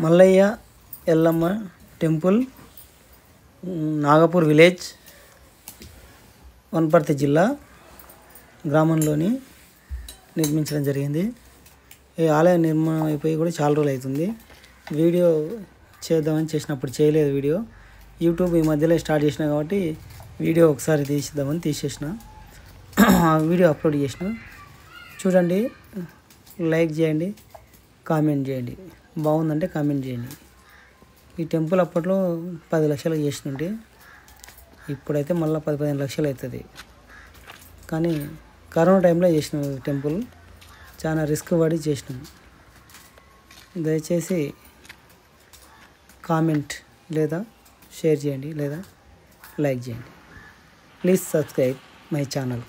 Mallayya Yellamma temple, Nagpur village, Wanaparthy జిల్లా గ్రామంలోని నిర్మించడం జరిగింది. ఈ ఆలయం నిర్మాణం అయిపోయి కూడా చాలా రోజులు అవుతుంది. వీడియో చేద్దామని చేసినప్పుడు చేయలేదు. వీడియో యూట్యూబ్ ఈ మధ్యలో స్టార్ట్ చేసిన కాబట్టి వీడియో ఒకసారి తీసిద్దామని తీసేసిన, వీడియో అప్లోడ్ చేసిన. చూడండి, లైక్ చేయండి, కామెంట్ చేయండి. బాగుందంటే కామెంట్ చేయండి. ఈ టెంపుల్ అప్పట్లో 10 లక్షలకు చేసినండి, ఇప్పుడైతే మళ్ళీ 10-15 లక్షలు అవుతుంది. కానీ కరోనా టైంలో చేసినాం టెంపుల్, చాలా రిస్క్ పడి చేసినాం. దయచేసి కామెంట్ లేదా షేర్ చేయండి లేదా లైక్ చేయండి. Please subscribe my channel.